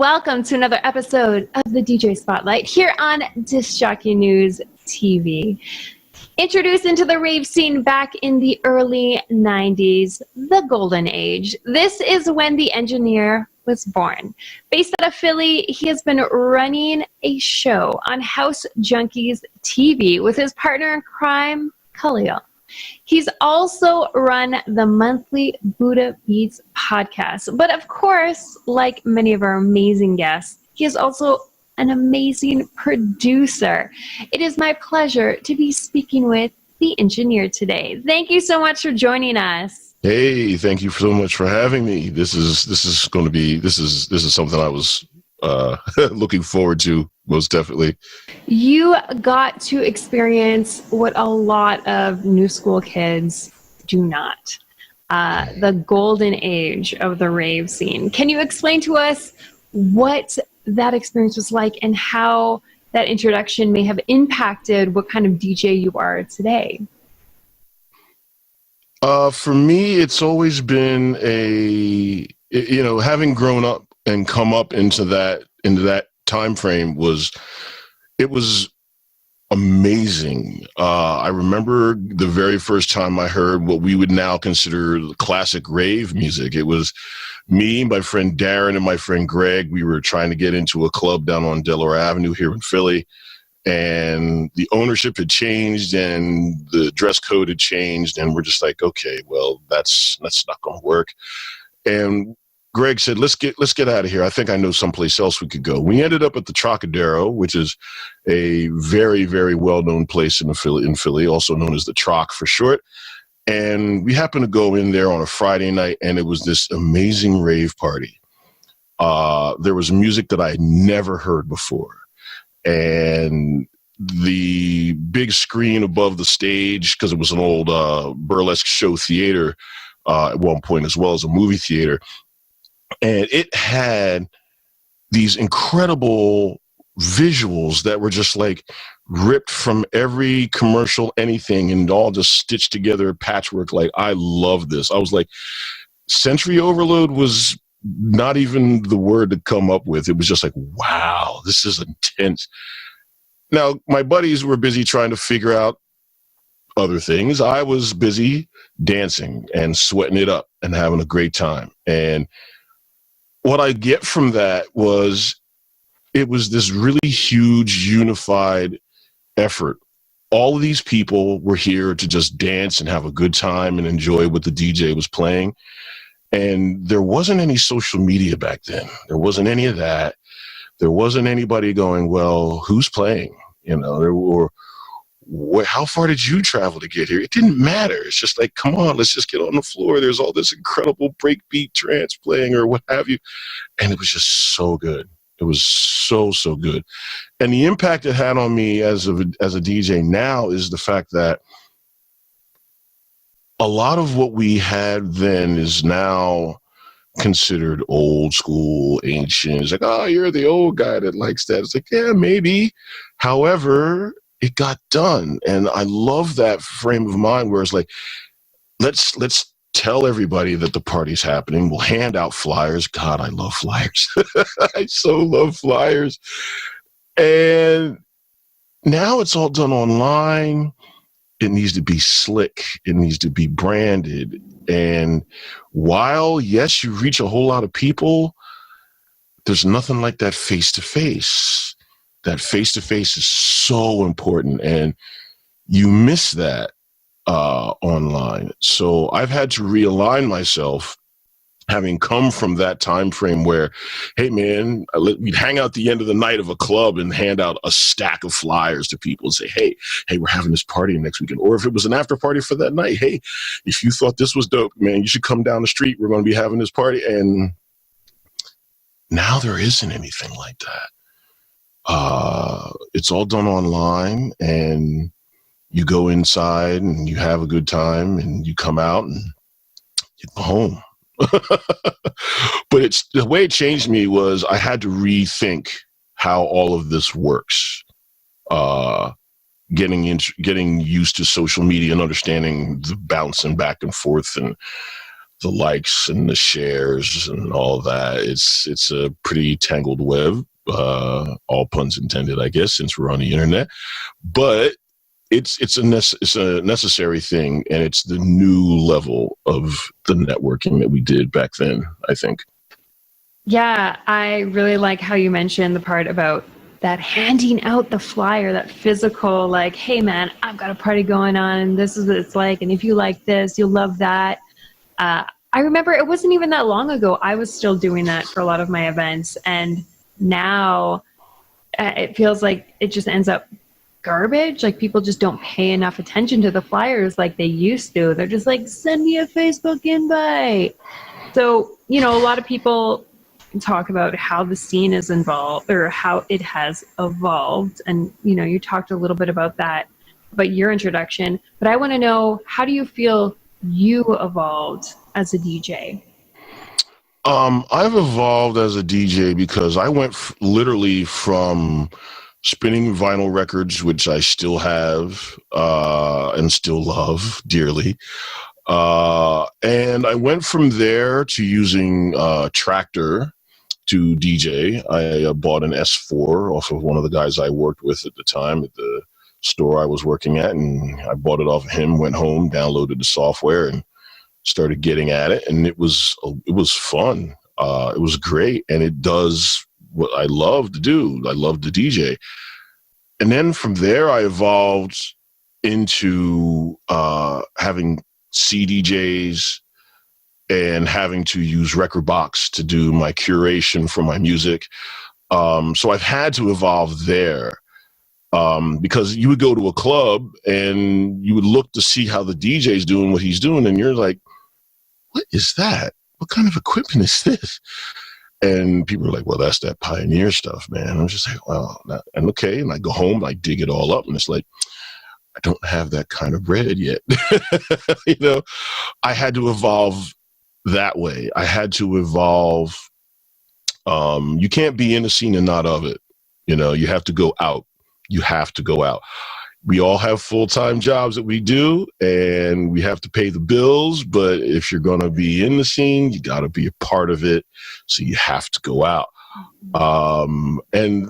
welcome to another episode of the DJ Spotlight here on Disc Jockey News TV. Introduced into the rave scene back in the early 90s, the golden age. This is when the engineer was born. Based out of Philly, he has been running a show on House Junkies TV with his partner in crime, Khaleel. He's also run the monthly Buddha Beats podcast. But of course, like many of our amazing guests, he is also an amazing producer. It is my pleasure to be speaking with the engineer today. Thank you so much for joining us. Hey, thank you so much for having me. This is something I was looking forward to, most definitely. You got to experience what a lot of new school kids do not. The golden age of the rave scene. Can you explain to us what that experience was like and how that introduction may have impacted what kind of DJ you are today? For me, it's always been having grown up and come up into that time frame was amazing. I remember the very first time I heard what we would now consider the classic rave music. It was me, my friend Darren, and my friend Greg. We were trying to get into a club down on Delaware Avenue here in Philly, and the ownership had changed and the dress code had changed, and we're just like, okay, well, that's not going to work. And Greg said, let's get out of here. I think I know someplace else we could go. We ended up at the Trocadero, which is a very, very well-known place in Philly, also known as the Troc for short. And we happened to go in there on a Friday night, and it was this amazing rave party. There was music that I had never heard before. And the big screen above the stage, because it was an old burlesque show theater at one point, as well as a movie theater. And it had these incredible visuals that were just like ripped from every commercial, anything, and all just stitched together, patchwork. Like, I love this. I was like, sensory overload was not even the word to come up with. It was just like, wow, this is intense. Now, my buddies were busy trying to figure out other things. I was busy dancing and sweating it up and having a great time. And what I get from that was it was this really huge unified effort. All of these people were here to just dance and have a good time and enjoy what the DJ was playing. And there wasn't any social media back then. There wasn't any of that. There wasn't anybody going, well, who's playing? Or how far did you travel to get here? It didn't matter. It's just like, come on, let's just get on the floor. There's all this incredible breakbeat trance playing or what have you. And it was just so good. It was so, so good. And the impact it had on me as a DJ now is the fact that a lot of what we had then is now considered old school, ancient. It's like, oh, you're the old guy that likes that. It's like, yeah, maybe. However, it got done. And I love that frame of mind where it's like, let's tell everybody that the party's happening. We'll hand out flyers. God, I love flyers. I so love flyers. And now it's all done online. It needs to be slick. It needs to be branded. And while, yes, you reach a whole lot of people, there's nothing like that face-to-face. That face-to-face is so important, and you miss that online. So I've had to realign myself, having come from that time frame where, hey, man, we'd hang out the end of the night of a club and hand out a stack of flyers to people and say, hey, we're having this party next weekend. Or if it was an after party for that night, hey, if you thought this was dope, man, you should come down the street. We're going to be having this party. And now there isn't anything like that. It's all done online, and you go inside and you have a good time and you come out and you go home. But the way it changed me was I had to rethink how all of this works. Getting used to social media and understanding the bouncing back and forth. And the likes and the shares and all of that. It's a pretty tangled web, all puns intended, I guess, since we're on the internet. But it's a necessary thing, and it's the new level of the networking that we did back then, I think. Yeah, I really like how you mentioned the part about that handing out the flyer, that physical, like, hey man, I've got a party going on, this is what it's like, and if you like this, you'll love that. I remember it wasn't even that long ago, I was still doing that for a lot of my events, and now it feels like it just ends up garbage. Like, people just don't pay enough attention to the flyers like they used to. They're just like, send me a Facebook invite. So, you know, a lot of people talk about how the scene is involved, or how it has evolved. And, you know, you talked a little bit about that, about your introduction, but I want to know, how do you feel you evolved as a DJ? I've evolved as a DJ because I went literally from spinning vinyl records, which I still have and still love dearly. And I went from there to using Tractor to DJ. I bought an S4 off of one of the guys I worked with at the time at the store I was working at, and I bought it off of him, went home, downloaded the software, and started getting at it. And it was fun. It was great, and it does what I love to do. I love to DJ. And then from there, I evolved into having CDJs and having to use Rekordbox to do my curation for my music. So I've had to evolve there, because you would go to a club and you would look to see how the DJ's doing what he's doing, and you're like, what is that? What kind of equipment is this? And people are like, well, that's that Pioneer stuff, man. I'm just like, well, and okay. And I go home and I dig it all up, and it's like, I don't have that kind of bread yet. You know, I had to evolve that way. I had to evolve. You can't be in the scene and not of it. You know, you have to go out. You have to go out. We all have full-time jobs that we do, and we have to pay the bills. But if you're going to be in the scene, you got to be a part of it. So you have to go out. And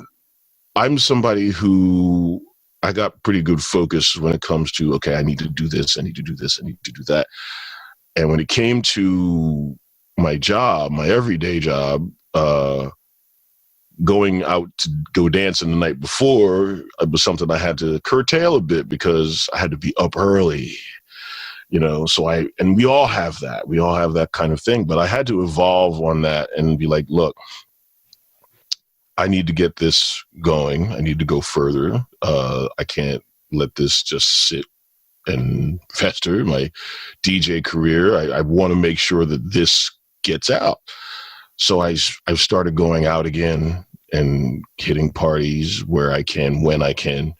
I'm somebody who, I got pretty good focus when it comes to, okay, I need to do this, I need to do this, I need to do that. And when it came to my job, my everyday job, going out to go dancing the night before, it was something I had to curtail a bit because I had to be up early, you know. So and we all have that. We all have that kind of thing. But I had to evolve on that and be like, look, I need to get this going. I need to go further. I can't let this just sit and fester. My DJ career, I want to make sure that this gets out. So I've started going out again and hitting parties where I can, when I can,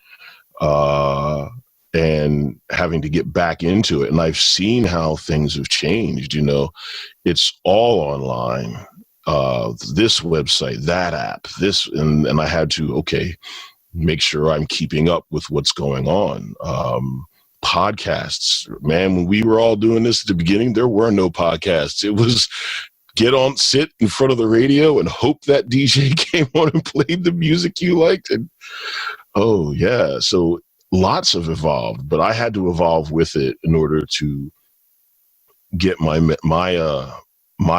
and having to get back into it. And I've seen how things have changed. You know, it's all online. This website, that app, this, and I had to, okay, make sure I'm keeping up with what's going on. Podcasts, man, when we were all doing this at the beginning, there were no podcasts. It was sit in front of the radio and hope that DJ came on and played the music you liked. And oh yeah, so lots have evolved, but I had to evolve with it in order to get my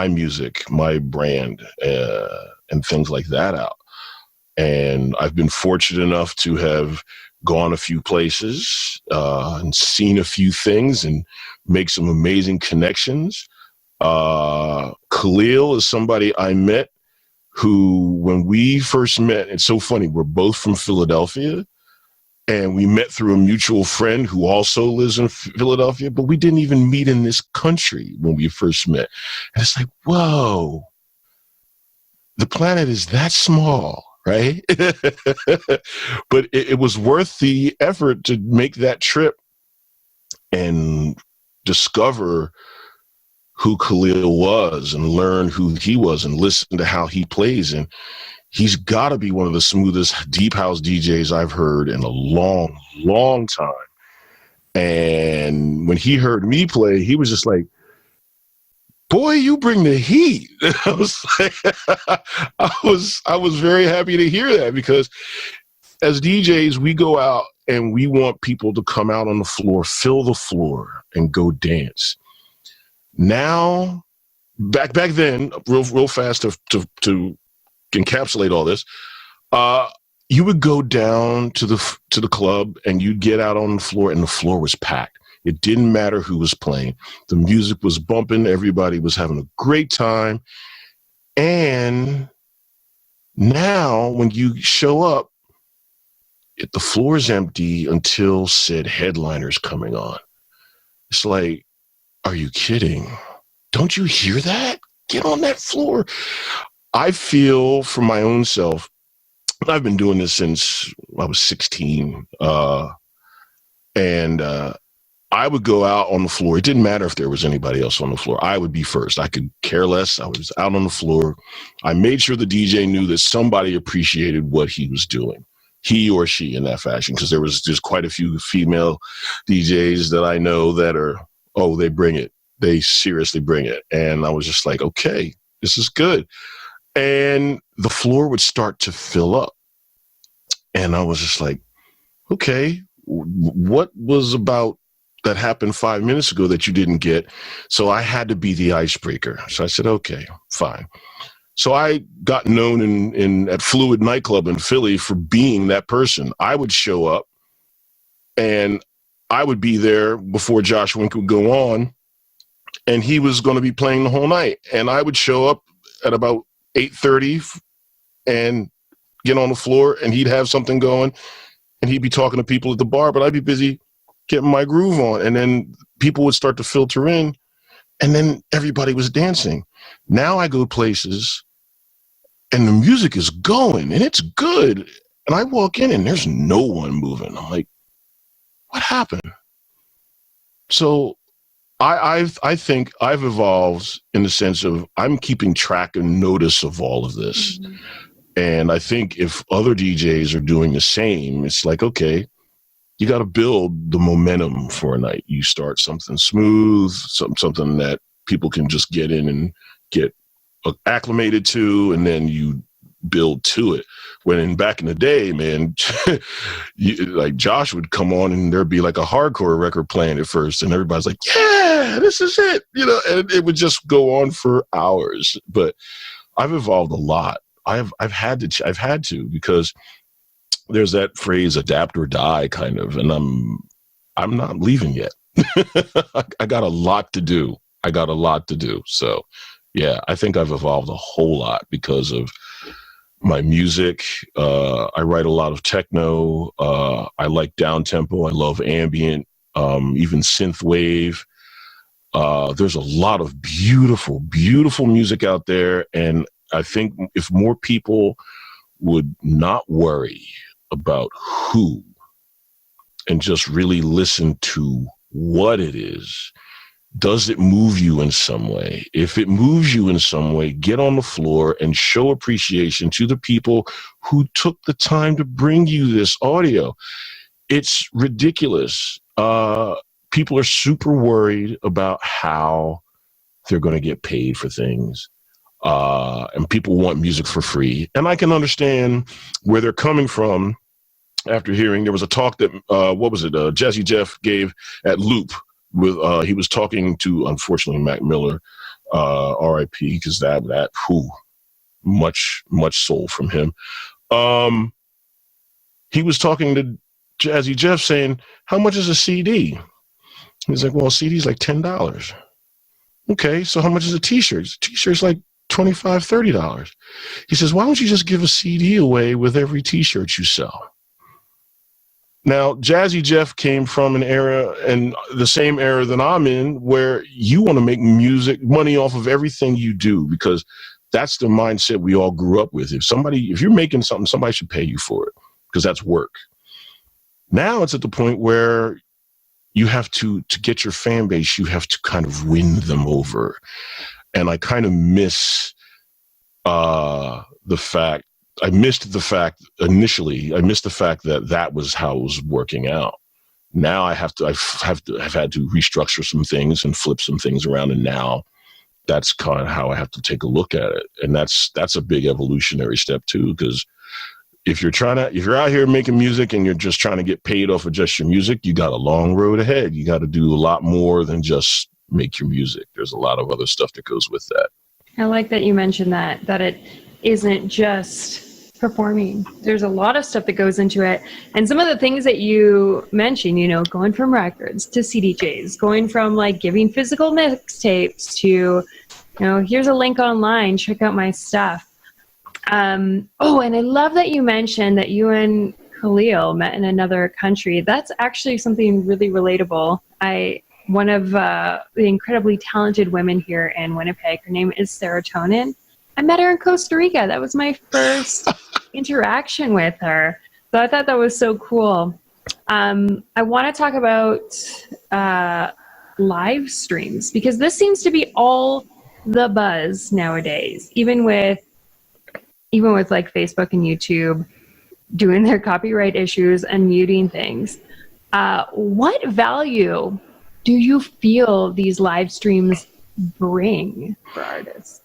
music, my brand, and things like that out. And I've been fortunate enough to have gone a few places and seen a few things and make some amazing connections. Khaleel is somebody I met who, when we first met, it's so funny, we're both from Philadelphia, and we met through a mutual friend who also lives in Philadelphia, but we didn't even meet in this country when we first met. And it's like, whoa, the planet is that small, right? But it was worth the effort to make that trip and discover who Khaleel was and learn who he was and listen to how he plays. And he's got to be one of the smoothest deep house DJs I've heard in a long, long time. And when he heard me play, he was just like, boy, you bring the heat. I was like, I was very happy to hear that, because as DJs, we go out and we want people to come out on the floor, fill the floor, and go dance. Now, back then, real fast to encapsulate all this, you would go down to the club and you'd get out on the floor, and the floor was packed. It didn't matter who was playing. The music was bumping. Everybody was having a great time. And now when you show up, the floor is empty until said headliner's coming on. It's like, are you kidding? Don't you hear that? Get on that floor. I feel for my own self, I've been doing this since I was 16. And I would go out on the floor. It didn't matter if there was anybody else on the floor. I would be first. I could care less. I was out on the floor. I made sure the DJ knew that somebody appreciated what he was doing, he or she, in that fashion, because there's quite a few female DJs that I know that are, oh, they bring it. They seriously bring it. And I was just like, okay, this is good. And the floor would start to fill up. And I was just like, okay, what was about that happened 5 minutes ago that you didn't get? So I had to be the icebreaker. So I said, okay, fine. So I got known in at Fluid nightclub in Philly for being that person. I would show up and I would be there before Josh Wink would go on, and he was going to be playing the whole night. And I would show up at about 8:30 and get on the floor, and he'd have something going, and he'd be talking to people at the bar, but I'd be busy getting my groove on. And then people would start to filter in, and then everybody was dancing. Now I go places and the music is going and it's good. And I walk in and there's no one moving. I'm like, what happened? So I think I've evolved in the sense of I'm keeping track and notice of all of this. Mm-hmm. And I think if other DJs are doing the same, it's like, okay, you got to build the momentum for a night. You start something smooth, something that people can just get in and get acclimated to, and then you build to it. When back in the day, man, like Josh would come on and there'd be like a hardcore record playing at first, and everybody's like, yeah, this is it, and it would just go on for hours. But I've evolved a lot. I've had to, because there's that phrase, adapt or die, kind of, and I'm not leaving yet. I got a lot to do. So yeah, I think I've evolved a whole lot because of my music. I write a lot of techno. I like down tempo. I love ambient, even synth wave. There's a lot of beautiful, beautiful music out there. And I think if more people would not worry about who and just really listen to what it is, does it move you in some way? If it moves you in some way, get on the floor and show appreciation to the people who took the time to bring you this audio. It's ridiculous. People are super worried about how they're going to get paid for things. And people want music for free. And I can understand where they're coming from after hearing, there was a talk that, Jazzy Jeff gave at Loop. He was talking to, unfortunately, Mac Miller, R.I.P., because much soul from him. He was talking to Jazzy Jeff saying, how much is a CD? He's like, well, a CD's like $10. Okay, so how much is a t-shirt? T-shirt's like $25, $30. He says, why don't you just give a CD away with every t-shirt you sell? Now, Jazzy Jeff came from an era, and the same era that I'm in, where you want to make money off of everything you do, because that's the mindset we all grew up with. If you're making something, somebody should pay you for it, because that's work. Now it's at the point where you have to get your fan base, you have to kind of win them over. And I kind of miss the fact initially that was how it was working out. Now I've had to restructure some things and flip some things around. And now that's kind of how I have to take a look at it. And that's a big evolutionary step too, because if you're out here making music and you're just trying to get paid off of just your music, you got a long road ahead. You got to do a lot more than just make your music. There's a lot of other stuff that goes with that. I like that you mentioned that it isn't just performing. There's a lot of stuff that goes into it. And some of the things that you mentioned, you know, going from records to CDJs, going from like giving physical mixtapes to, you know, here's a link online, check out my stuff. Oh, and I love that you mentioned that you and Khaleel met in another country. That's actually something really relatable. One of the incredibly talented women here in Winnipeg, her name is Serotonin. I met her in Costa Rica. That was my first interaction with her. So I thought that was so cool. I want to talk about live streams, because this seems to be all the buzz nowadays, even with like Facebook and YouTube doing their copyright issues and muting things. What value do you feel these live streams bring for artists?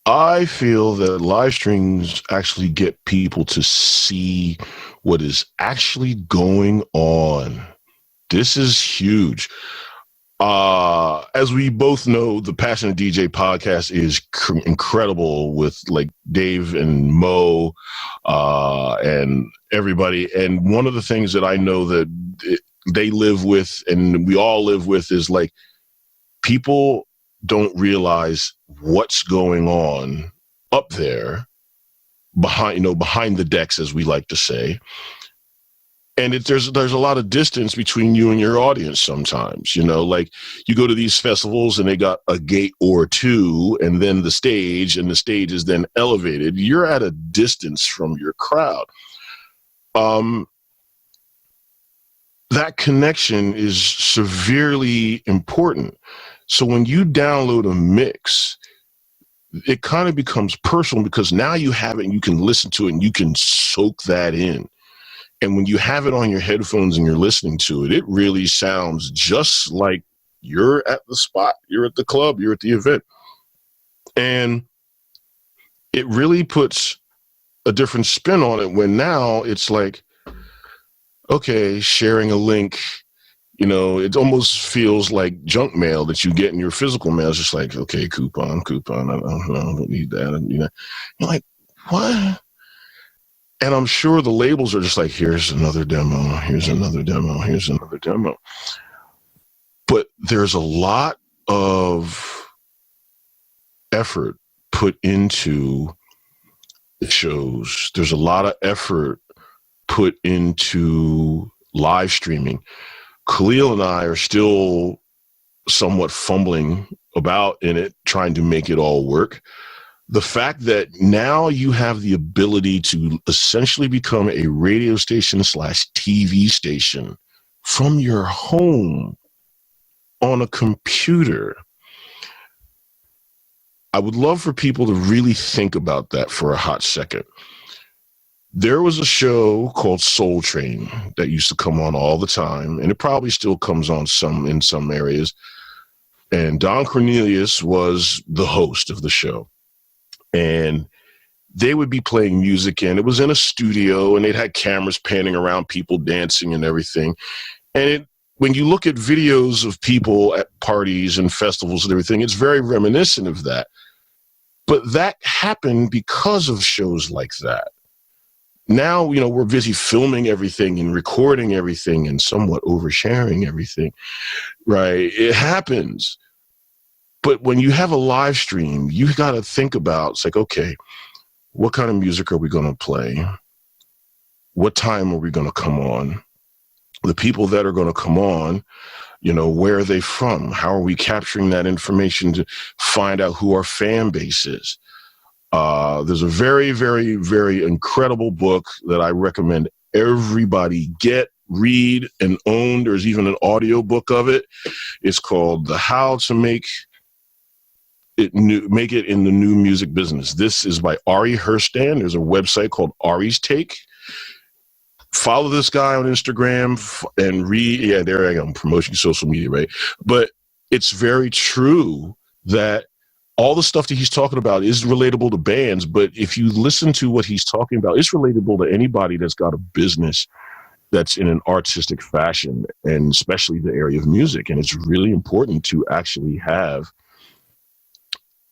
I feel that live streams actually get people to see what is actually going on. This is huge. As we both know, the Passionate DJ podcast is incredible with like Dave and Mo and everybody. And one of the things that I know that they live with and we all live with is like people don't realize what's going on up there behind the decks, as we like to say. And there's a lot of distance between you and your audience sometimes, you know, like you go to these festivals and they got a gate or two and then the stage, and the stage is then elevated. You're at a distance from your crowd. That connection is severely important. So when you download a mix, it kind of becomes personal because now you have it and you can listen to it and you can soak that in. And when you have it on your headphones and you're listening to it, it really sounds just like you're at the spot, you're at the club, you're at the event. And it really puts a different spin on it when now it's like, okay, sharing a link, you know, it almost feels like junk mail that you get in your physical mail. It's just like, okay, coupon, I don't need that. And, you know, you're like, what? And I'm sure the labels are just like, here's another demo, here's another demo, here's another demo. But there's a lot of effort put into the shows. There's a lot of effort put into live streaming. Khaleel and I are still somewhat fumbling about in it, trying to make it all work. The fact that now you have the ability to essentially become a radio station / TV station from your home on a computer. I would love for people to really think about that for a hot second. There was a show called Soul Train that used to come on all the time, and it probably still comes on in some areas. And Don Cornelius was the host of the show. And they would be playing music, and it was in a studio, and they'd had cameras panning around people dancing and everything. And when you look at videos of people at parties and festivals and everything, it's very reminiscent of that. But that happened because of shows like that. Now, you know, we're busy filming everything and recording everything and somewhat oversharing everything, right? It happens. But when you have a live stream, you got to think about, it's like, okay, what kind of music are we going to play? What time are we going to come on? The people that are going to come on, you know, where are they from? How are we capturing that information to find out who our fan base is? There's a very, very, very incredible book that I recommend everybody get, read, and own. There's even an audio book of it. It's called The How to Make It in the New Music Business. This is by Ari Herstand. There's a website called Ari's Take. Follow this guy on Instagram and read. Yeah, there I am, promoting social media, right? But it's very true that all the stuff that he's talking about is relatable to bands, but if you listen to what he's talking about, it's relatable to anybody that's got a business that's in an artistic fashion, and especially the area of music. And it's really important to actually have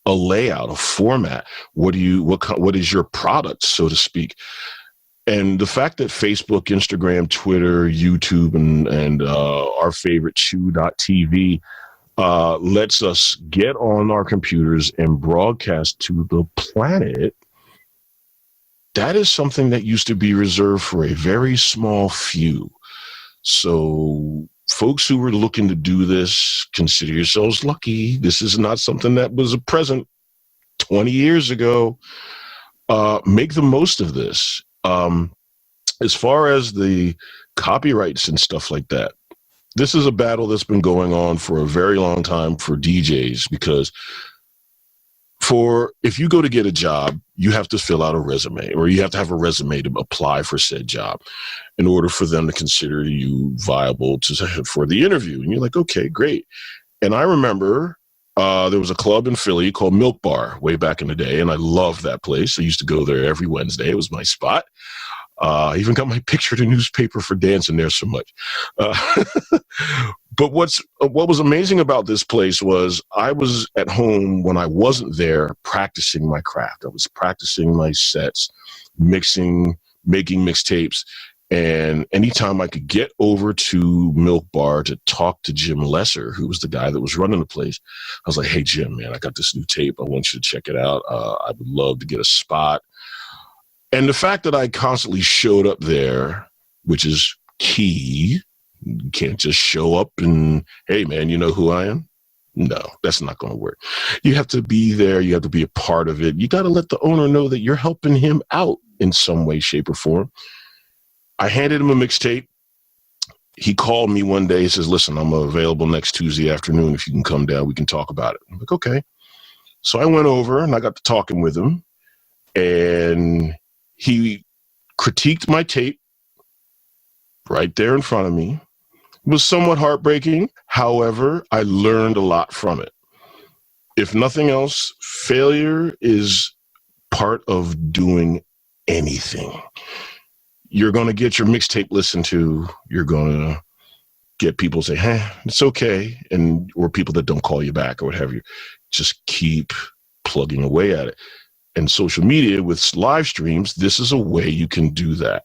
a layout, a format. What is your product, so to speak? And the fact that Facebook, Instagram, Twitter, YouTube, and our favorite Chew.tv lets us get on our computers and broadcast to the planet, that is something that used to be reserved for a very small few. So folks who were looking to do this, consider yourselves lucky. This is not something that was a present 20 years ago. Make the most of this. As far as the copyrights and stuff like that, this is a battle that's been going on for a very long time for DJs, because if you go to get a job, you have to fill out a resume, or you have to have a resume to apply for said job in order for them to consider you viable for the interview. And you're like, okay, great. And I remember there was a club in Philly called Milk Bar way back in the day, and I loved that place. I used to go there every Wednesday. It was my spot. I even got my picture in the newspaper for dancing there so much. But what was amazing about this place was I was at home when I wasn't there practicing my craft. I was practicing my sets, mixing, making mixtapes. And anytime I could get over to Milk Bar to talk to Jim Lesser, who was the guy that was running the place, I was like, hey, Jim, man, I got this new tape. I want you to check it out. I would love to get a spot. And the fact that I constantly showed up there, which is key. You can't just show up and, hey, man, you know who I am? No, that's not going to work. You have to be there. You have to be a part of it. You got to let the owner know that you're helping him out in some way, shape, or form. I handed him a mixtape. He called me one day. He says, listen, I'm available next Tuesday afternoon. If you can come down, we can talk about it. I'm like, okay. So I went over and I got to talking with him, and he critiqued my tape right there in front of me. It was somewhat heartbreaking. However, I learned a lot from it. If nothing else, failure is part of doing anything. You're going to get your mixtape listened to. You're going to get people say, hey, it's okay. Or people that don't call you back or what have you. Just keep plugging away at it. And social media with live streams, this is a way you can do that.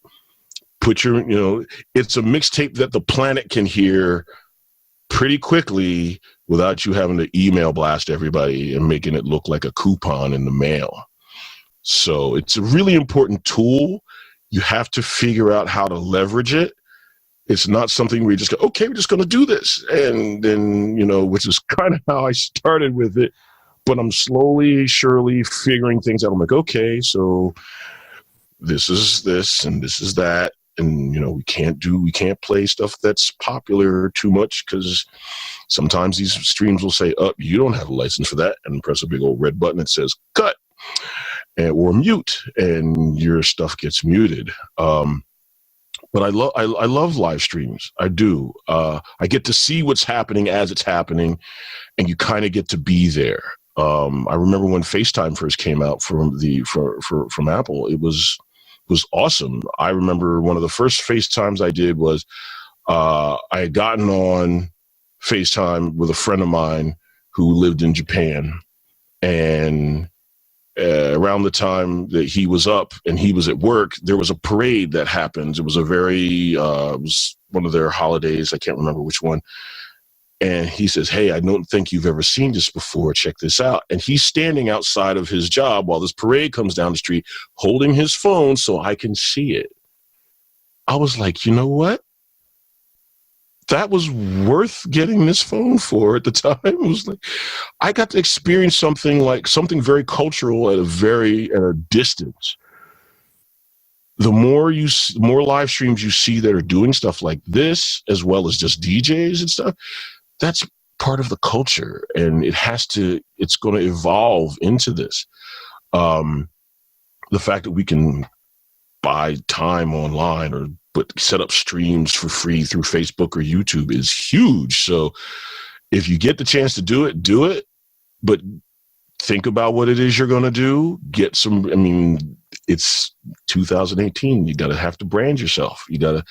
It's a mixtape that the planet can hear pretty quickly without you having to email blast everybody and making it look like a coupon in the mail. So it's a really important tool. You have to figure out how to leverage it. It's not something where you just go, okay, we're just going to do this. And then, which is kind of how I started with it. But I'm slowly, surely figuring things out. I'm like, okay, so this is this and this is that. And, we can't play stuff that's popular too much, because sometimes these streams will say, you don't have a license for that, and press a big old red button that says cut or mute, and your stuff gets muted. But I love live streams. I do. I get to see what's happening as it's happening, and you kind of get to be there. I remember when FaceTime first came out from Apple, it was awesome. I remember one of the first FaceTimes I did was I had gotten on FaceTime with a friend of mine who lived in Japan, and around the time that he was up and he was at work, there was a parade that happened. It was it was one of their holidays. I can't remember which one. And he says, hey, I don't think you've ever seen this before. Check this out. And he's standing outside of his job while this parade comes down the street, holding his phone so I can see it. I was like, you know what? That was worth getting this phone for at the time. It was like, I got to experience something very cultural at a distance. The more live streams you see that are doing stuff like this, as well as just DJs and stuff, that's part of the culture, and it's going to evolve into this. The fact that we can buy time online but set up streams for free through Facebook or YouTube is huge. So if you get the chance to do it, do it. but think about what it is you're going to do. Get some, I mean, it's 2018. You got to have to brand yourself. You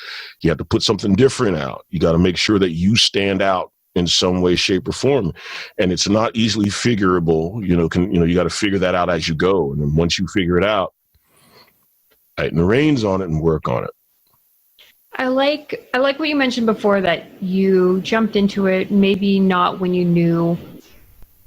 have to put something different out. You got to make sure that you stand out in some way, shape, or form. And it's not easily figurable. You got to figure that out as you go. And then once you figure it out, tighten the reins on it and work on it. I like what you mentioned before, that you jumped into it, maybe not when you knew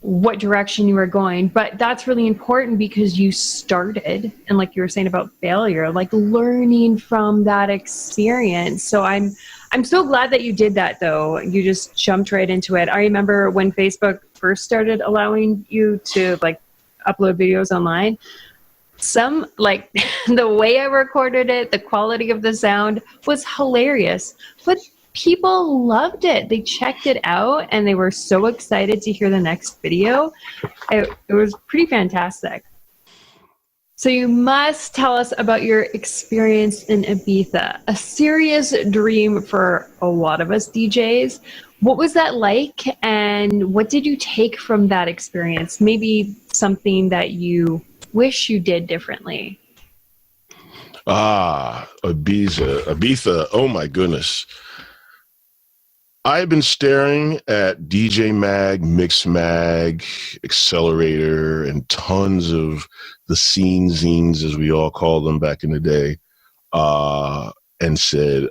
what direction you were going, but that's really important because you started, and like you were saying about failure, like learning from that experience. So I'm so glad that you did that, though. You just jumped right into it. I remember when Facebook first started allowing you to like upload videos online, some like the way I recorded it, the quality of the sound was hilarious, but people loved it. They checked it out and they were so excited to hear the next video. It was pretty fantastic. So you must tell us about your experience in Ibiza, a serious dream for a lot of us DJs. What was that like, and what did you take from that experience? Maybe something that you wish you did differently. Ibiza. Oh my goodness. I've been staring at DJ Mag, Mix Mag, Accelerator, and tons of the zines, as we all called them back in the day, and said,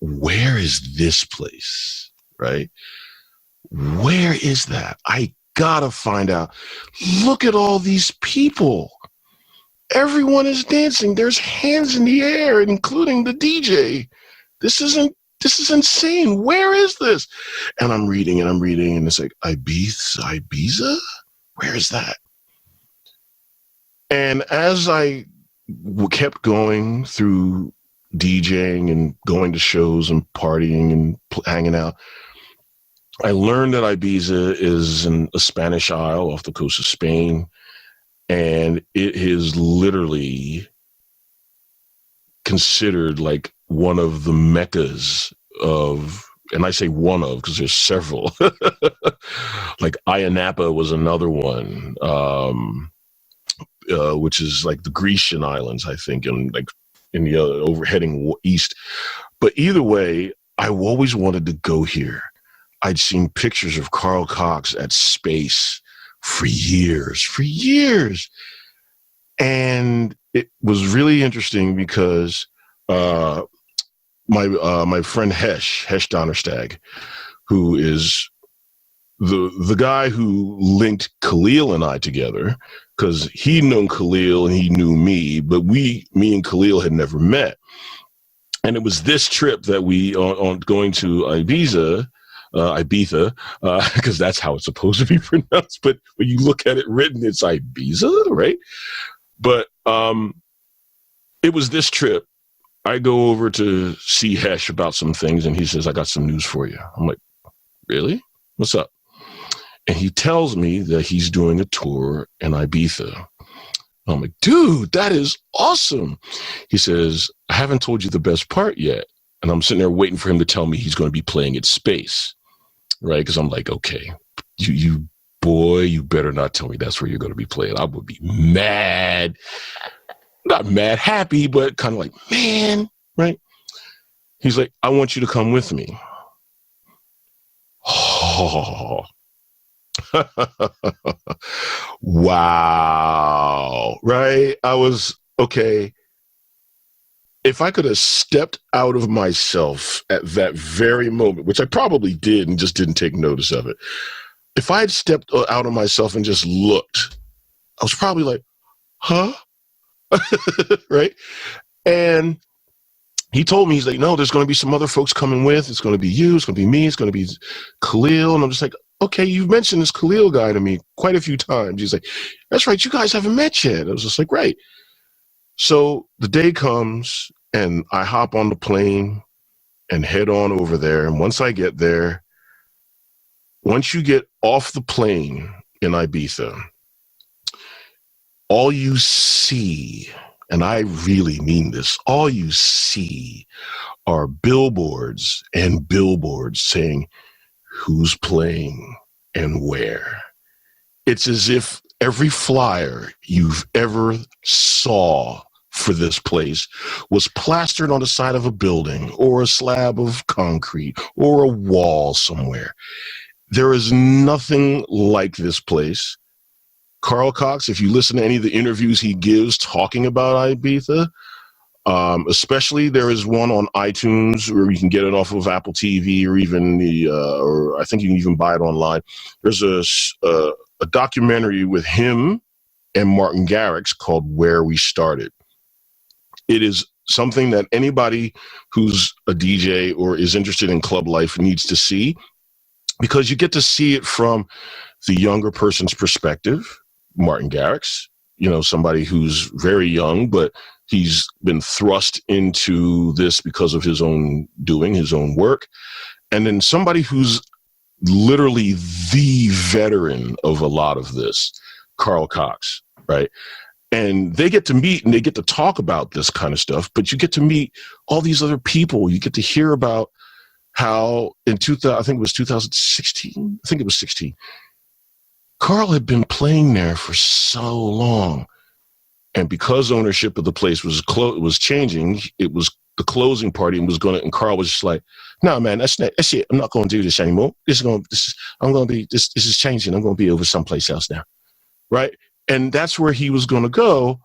where is this place, right? Where is that? I gotta find out. Look at all these people. Everyone is dancing. There's hands in the air, including the DJ. This is insane. Where is this? And I'm reading, and it's like, Ibiza? Where is that? And as I kept going through DJing and going to shows and partying and hanging out, I learned that Ibiza is in a Spanish isle off the coast of Spain, and it is literally considered like one of the meccas of, and I say one of because there's several, like Ayia Napa was another one, which is like the Grecian islands, I think, and like in the over heading east. But either way, I always wanted to go here. I'd seen pictures of Carl Cox at Space for years. And it was really interesting because my friend Hesh Donnerstag, who is the guy who linked Khaleel and I together, because he'd known Khaleel and he knew me, but me and Khaleel had never met. And it was this trip that we on going to Ibiza, because that's how it's supposed to be pronounced. But when you look at it written, it's Ibiza, right? But it was this trip. I go over to see Hesh about some things, and he says, I got some news for you. I'm like, really? What's up? And he tells me that he's doing a tour in Ibiza. I'm like, dude, that is awesome. He says, I haven't told you the best part yet. And I'm sitting there waiting for him to tell me he's going to be playing at Space, right? Because I'm like, okay, you better not tell me that's where you're going to be playing. I would be mad. Not mad, happy, but kind of like, man, right? He's like, I want you to come with me. Oh. Wow. Right? I was, okay. If I could have stepped out of myself at that very moment, which I probably did and just didn't take notice of it. If I had stepped out of myself and just looked, I was probably like, huh? Right? And he told me, he's like, no, there's going to be some other folks coming with. It's going to be you. It's going to be me. It's going to be Khaleel. And I'm just like, okay, you've mentioned this Khaleel guy to me quite a few times. He's like, that's right. You guys haven't met yet. I was just like, right. So the day comes and I hop on the plane and head on over there. And once I get there, once you get off the plane in Ibiza, all you see, and I really mean this, all you see are billboards and billboards saying who's playing and where. It's as if every flyer you've ever saw for this place was plastered on the side of a building or a slab of concrete or a wall somewhere. There is nothing like this place. Carl Cox, if you listen to any of the interviews he gives talking about Ibiza, especially there is one on iTunes where you can get it off of Apple TV or even or I think you can even buy it online. There's a documentary with him and Martin Garrix called Where We Started. It is something that anybody who's a DJ or is interested in club life needs to see, because you get to see it from the younger person's perspective. Martin Garrix, somebody who's very young, but he's been thrust into this because of his own doing, his own work. And then somebody who's literally the veteran of a lot of this, Carl Cox, right? And they get to meet and they get to talk about this kind of stuff, but you get to meet all these other people. You get to hear about how in 2000, I think it was 2016, I think it was 16, Carl had been playing there for so long. And because ownership of the place was changing, it was the closing party and Carl was just like, no, man, that's it. I'm not going to do this anymore. This is changing. I'm going to be over someplace else now. Right. And that's where he was going to go.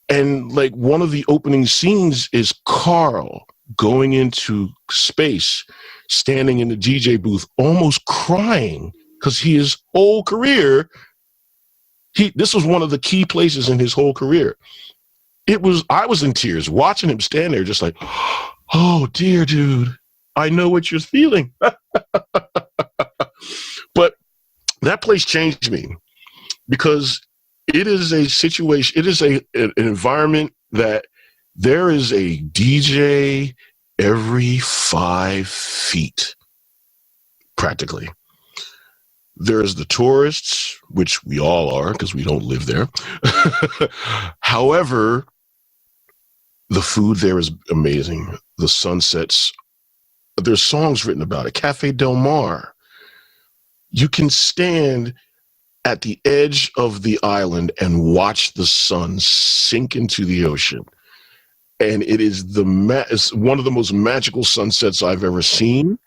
And like one of the opening scenes is Carl going into space, standing in the DJ booth, almost crying because his whole career, this was one of the key places in his whole career. I was in tears watching him stand there just like, oh dear, dude, I know what you're feeling. But that place changed me because it is a situation, it is an environment that there is a DJ every 5 feet, practically. There's the tourists, which we all are because we don't live there. However, the food there is amazing. The sunsets, there's songs written about it. Cafe Del Mar. You can stand at the edge of the island and watch the sun sink into the ocean. And it is it's one of the most magical sunsets I've ever seen.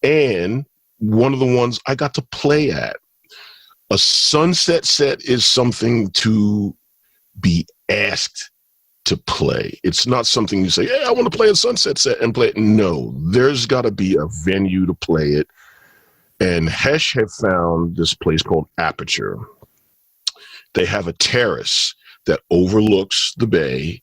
And one of the ones I got to play at. A sunset set is something to be asked to play. It's not something you say, hey, I want to play a sunset set and play it. No, there's got to be a venue to play it. And Hesh had found this place called Aperture. They have a terrace that overlooks the bay,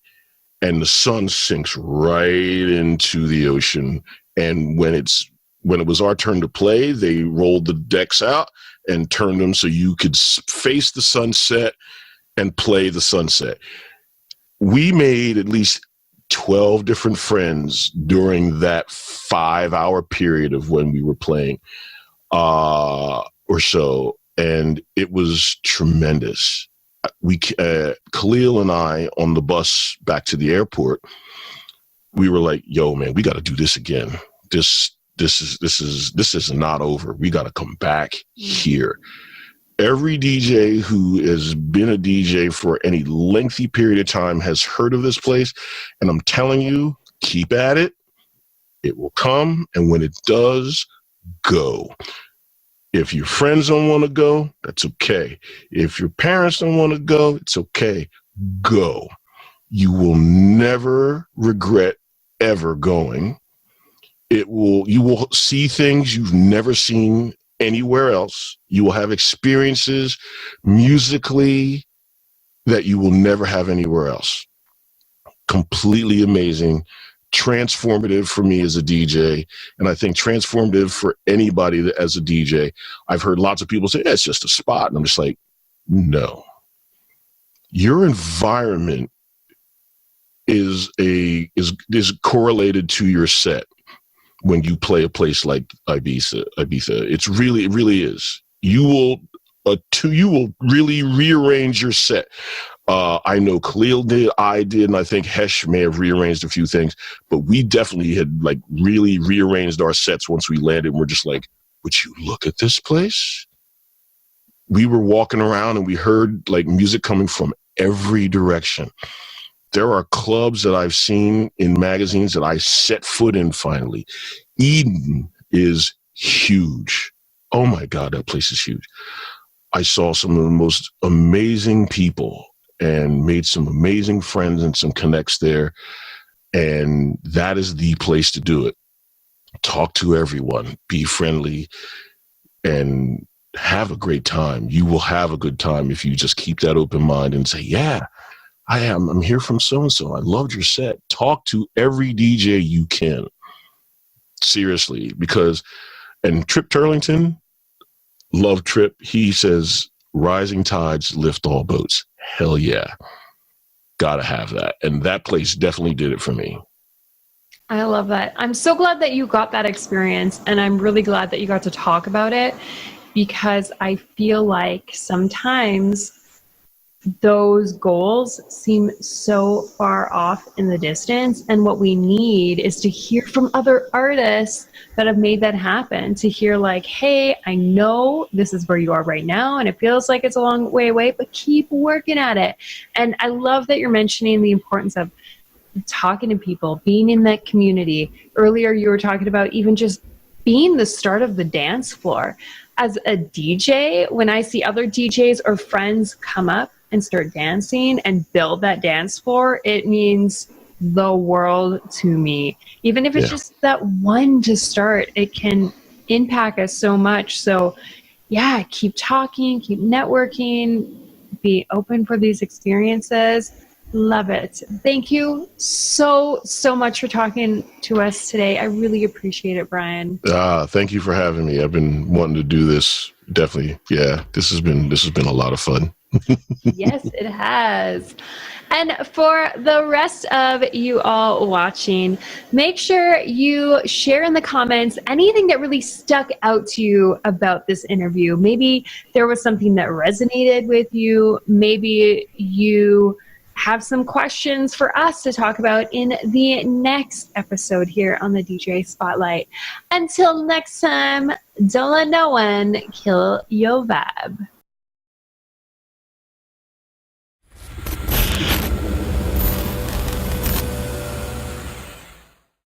and the sun sinks right into the ocean. And when it was our turn to play, they rolled the decks out and turned them so you could face the sunset and play the sunset. We made at least 12 different friends during that 5-hour period of when we were playing or so, and it was tremendous. Khaleel and I on the bus back to the airport, we were like, yo, man, we got to do this again. This is not over. We got to come back here. Every DJ who has been a DJ for any lengthy period of time has heard of this place. And I'm telling you, keep at it. It will come. And when it does, go. If your friends don't want to go, that's okay. If your parents don't want to go, it's okay. Go. You will never regret ever going. You will see things you've never seen anywhere else. You will have experiences musically that you will never have anywhere else. Completely amazing, transformative for me as a DJ, and I think transformative for anybody that, as a DJ. I've heard lots of people say, it's just a spot, and I'm just like, no. Your environment is correlated to your set. When you play a place like Ibiza, it really is. You will really rearrange your set. I know Khaleel did, I did, and I think Hesh may have rearranged a few things, but we definitely had like really rearranged our sets once we landed. And we're just like, would you look at this place? we were walking around and we heard like music coming from every direction. There are clubs that I've seen in magazines that I set foot in finally. Eden is huge. Oh my God, that place is huge. I saw some of the most amazing people and made some amazing friends and some connects there. And that is the place to do it. Talk to everyone, be friendly, and have a great time. You will have a good time if you just keep that open mind and say, yeah, I'm here from so-and-so. I loved your set. Talk to every DJ you can. Seriously, because, and Trip Turlington, love Trip. He says, rising tides lift all boats. Hell yeah. Gotta have that. And that place definitely did it for me. I love that. I'm so glad that you got that experience, and I'm really glad that you got to talk about it, because I feel like sometimes those goals seem so far off in the distance, and what we need is to hear from other artists that have made that happen, to hear like, hey, I know this is where you are right now and it feels like it's a long way away, but keep working at it. And I love that you're mentioning the importance of talking to people, being in that community. Earlier you were talking about even just being the start of the dance floor. As a DJ, when I see other DJs or friends come up and start dancing and build that dance floor, it means the world to me. Even if it's just that one to start, it can impact us so much. So yeah, keep talking, keep networking, be open for these experiences. Love it. Thank you so much for talking to us today. I really appreciate it, Brian. Thank you for having me. I've been wanting to do this. Definitely. Yeah, this has been a lot of fun. Yes, it has. And for the rest of you all watching, make sure you share in the comments anything that really stuck out to you about this interview. Maybe there was something that resonated with you. Maybe you have some questions for us to talk about in the next episode here on the DJ Spotlight. Until next time, don't let no one kill your vibe.